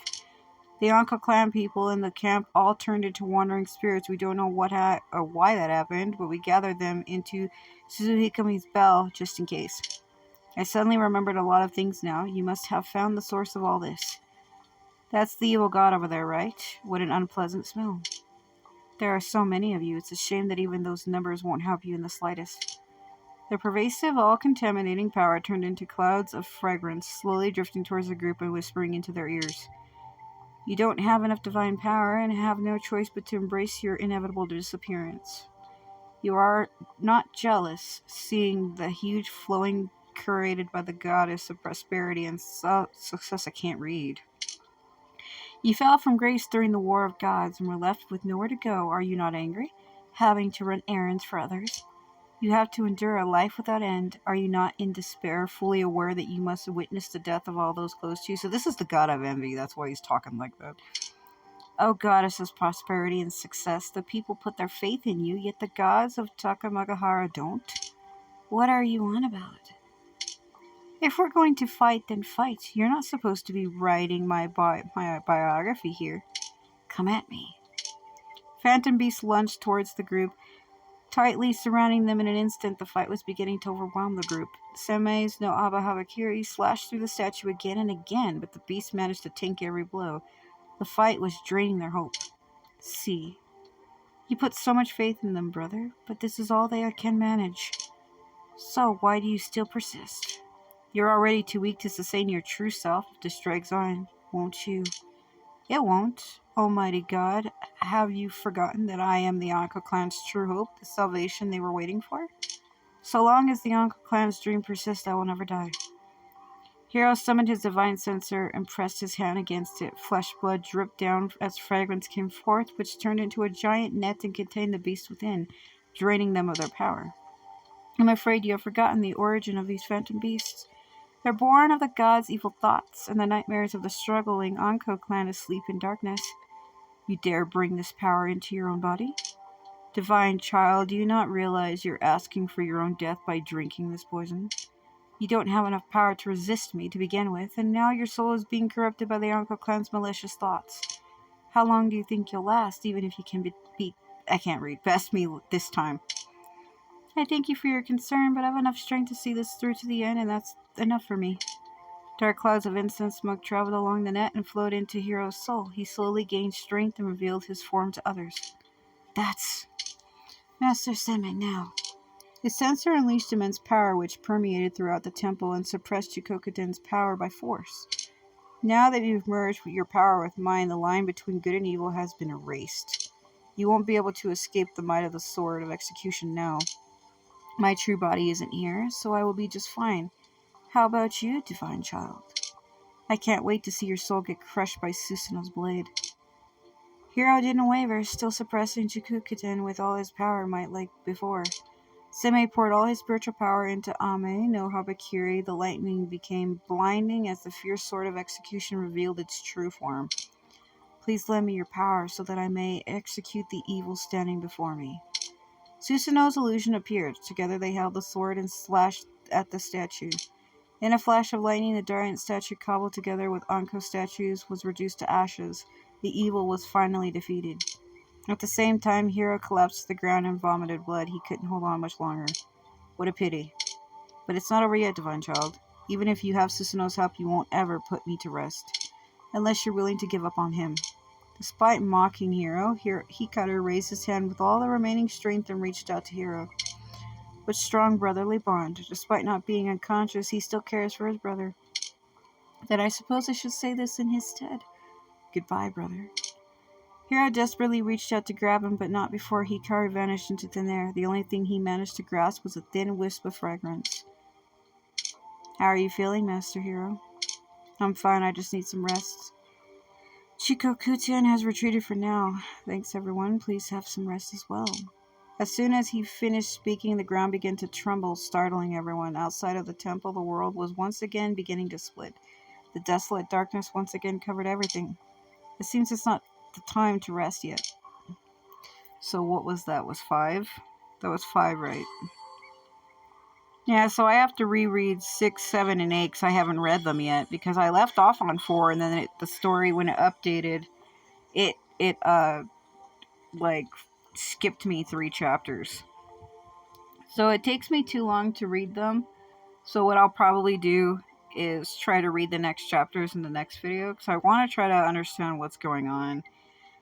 A: The Anko clan people in the camp all turned into wandering spirits. We don't know why that happened, but we gathered them into Suzuhikami's bell just in case. I suddenly remembered a lot of things now. You must have found the source of all this. That's the evil god over there, right? What an unpleasant smell. There are so many of you. It's a shame that even those numbers won't help you in the slightest. The pervasive, all-contaminating power turned into clouds of fragrance, slowly drifting towards the group and whispering into their ears. You don't have enough divine power and have no choice but to embrace your inevitable disappearance. You are not jealous, seeing the huge flowing curated by the goddess of prosperity and success I can't read. You fell from grace during the war of gods and were left with nowhere to go. Are you not angry? Having to run errands for others? You have to endure a life without end. Are you not in despair, fully aware that you must witness the death of all those close to you? So this is the god of envy. That's why he's talking like that. O goddess of prosperity and success, the people put their faith in you, yet the gods of Takamagahara don't. What are you on about? If we're going to fight, then fight. You're not supposed to be writing my biography here. Come at me. Phantom Beast lunged towards the group, tightly surrounding them in an instant. The fight was beginning to overwhelm the group. Seimei's no Aba Habakiri slashed through the statue again and again, but the beast managed to tank every blow. The fight was draining their hope. See, you put so much faith in them, brother, but this is all they can manage. So why do you still persist? You're already too weak to sustain your true self if this drags on, won't you? It won't. Almighty God, have you forgotten that I am the Anko clan's true hope, the salvation they were waiting for? So long as the Anko clan's dream persists, I will never die. Hero summoned his divine censer and pressed his hand against it. Flesh blood dripped down as fragrance came forth, which turned into a giant net and contained the beast within, draining them of their power. I'm afraid you have forgotten the origin of these phantom beasts. They're born of the gods' evil thoughts and the nightmares of the struggling Anko clan asleep in darkness. You dare bring this power into your own body? Divine child, do you not realize you're asking for your own death by drinking this poison? You don't have enough power to resist me to begin with, and now your soul is being corrupted by the Anko clan's malicious thoughts. How long do you think you'll last, even if you can I can't read. Best me this time. I thank you for your concern, but I have enough strength to see this through to the end, and that's enough for me. Dark clouds of incense smoke traveled along the net and flowed into Hero's soul. He slowly gained strength and revealed his form to others. That's Master Seimei now. His censer unleashed immense power which permeated throughout the temple and suppressed Chukokuten's power by force. Now that you've merged your power with mine, the line between good and evil has been erased. You won't be able to escape the might of the sword of execution now. My true body isn't here, so I will be just fine. How about you, divine child? I can't wait to see your soul get crushed by Susanoo's blade. Hero didn't waver, still suppressing Chikukuten with all his power might like before. Seimei poured all his spiritual power into Ame no Habakiri. The lightning became blinding as the fierce sword of execution revealed its true form. Please lend me your power so that I may execute the evil standing before me. Susanoo's illusion appeared. Together they held the sword and slashed at the statue. In a flash of lightning, the giant statue cobbled together with Anko statues was reduced to ashes. The evil was finally defeated. At the same time, Hero collapsed to the ground and vomited blood. He couldn't hold on much longer. What a pity. But it's not over yet, divine child. Even if you have Susanoo's help, you won't ever put me to rest. Unless you're willing to give up on him. Despite mocking Hero, Hikaru raised his hand with all the remaining strength and reached out to Hero. With strong brotherly bond. Despite not being unconscious, he still cares for his brother. Then I suppose I should say this in his stead. Goodbye, brother. Hero desperately reached out to grab him, but not before Hikaru vanished into thin air. The only thing he managed to grasp was a thin wisp of fragrance. How are you feeling, Master Hero? I'm fine, I just need some rest. Chikokuten has retreated for now. Thanks, everyone. Please have some rest as well. As soon as he finished speaking, the ground began to tremble, startling everyone. Outside of the temple, the world was once again beginning to split. The desolate darkness once again covered everything. It seems it's not the time to rest yet. So what was that? Was 5? That was 5, right? Yeah, so I have to reread 6, 7, and 8 because I haven't read them yet. Because I left off on 4, and then the story, when it updated, it skipped me 3 chapters. So it takes me too long to read them. So what I'll probably do is try to read the next chapters in the next video. Because I want to try to understand what's going on.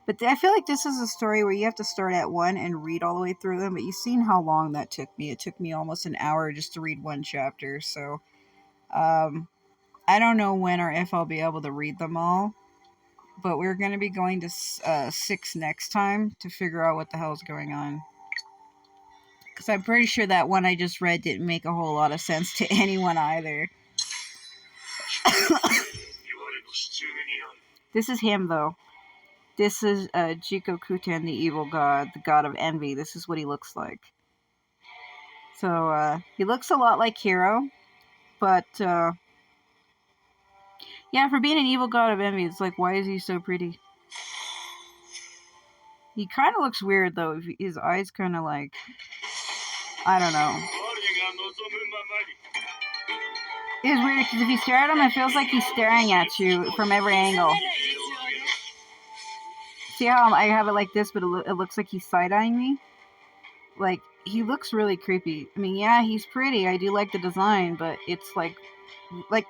A: But I feel like this is a story where you have to start at one and read all the way through them. But you've seen how long that took me. It took me almost an hour just to read one chapter. So um, I don't know when or if I'll be able to read them all. But we're going to be going to 6 next time to figure out what the hell's going on. Because I'm pretty sure that one I just read didn't make a whole lot of sense to anyone either. This is him, though. This is Jikokuten, the evil god, the god of envy. This is what he looks like. So, he looks a lot like Hero. But, yeah, for being an evil god of envy, it's like, why is he so pretty? He kind of looks weird, though. His eyes kind of like... I don't know. It's weird, because if you stare at him, it feels like he's staring at you from every angle. See how I have it like this, but it looks like he's side-eyeing me? Like, he looks really creepy. I mean, yeah, he's pretty. I do like the design, but it's like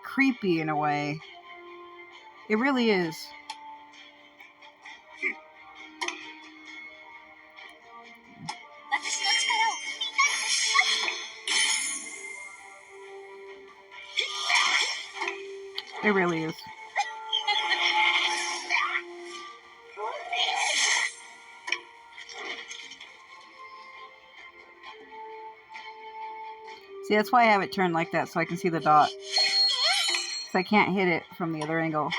A: creepy in a way. It really is. It really is. See, that's why I have it turned like that, so I can see the dot. So I can't hit it from the other angle.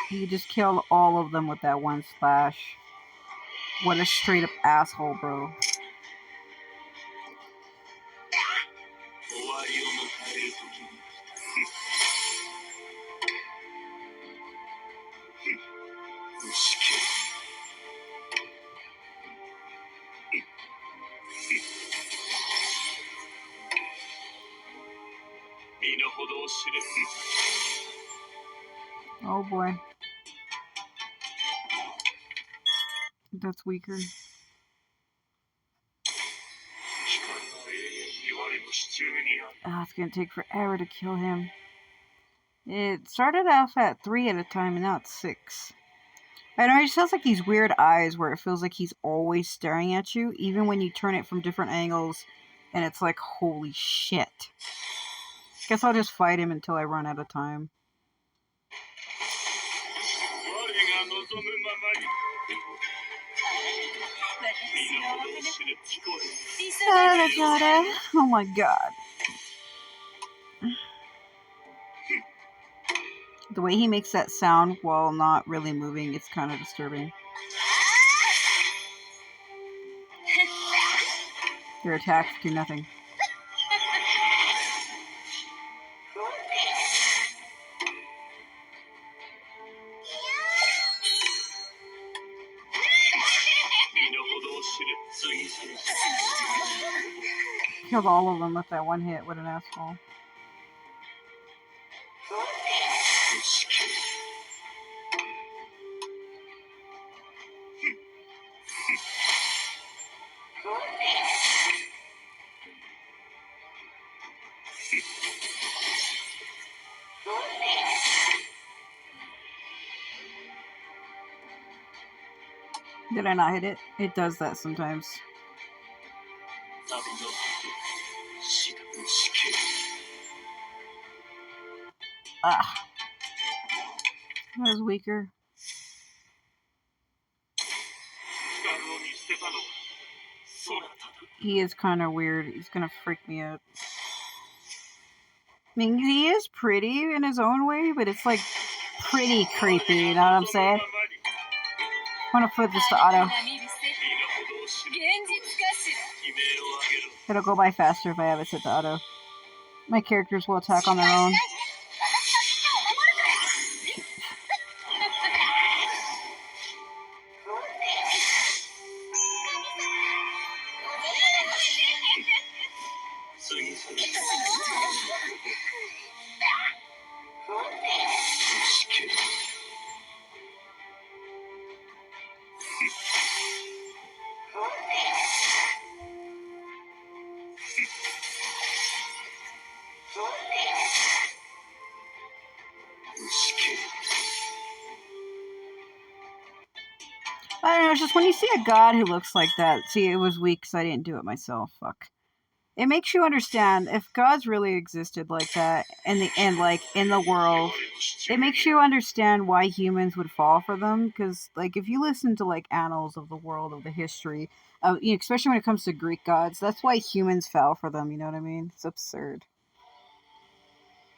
A: You just killed all of them with that one slash. What a straight up asshole, bro. Oh boy. That's weaker. Oh, it's gonna take forever to kill him. It started off at 3 at a time, and now it's 6. I know, it just feels like these weird eyes where it feels like he's always staring at you, even when you turn it from different angles, and it's like, holy shit. Guess I'll just fight him until I run out of time. Oh my god. The way he makes that sound while not really moving, it's kind of disturbing. Their attacks do nothing. Killed all of them with that one hit. What an asshole. Did I not hit it? It does that sometimes. Ah. That was weaker. He is kind of weird. He's gonna freak me out. I mean, he is pretty in his own way, but it's like pretty creepy, you know what I'm saying? I'm gonna put this to auto. It'll go by faster if I have it set to auto. My characters will attack on their own. I don't know. It's just when you see a god who looks like that. See, it was weak, so I didn't do it myself. Fuck. It makes you understand if gods really existed like that in the and like in the world. It makes you understand why humans would fall for them. Because like if you listen to like annals of the world of the history, especially when it comes to Greek gods, that's why humans fell for them. You know what I mean? It's absurd.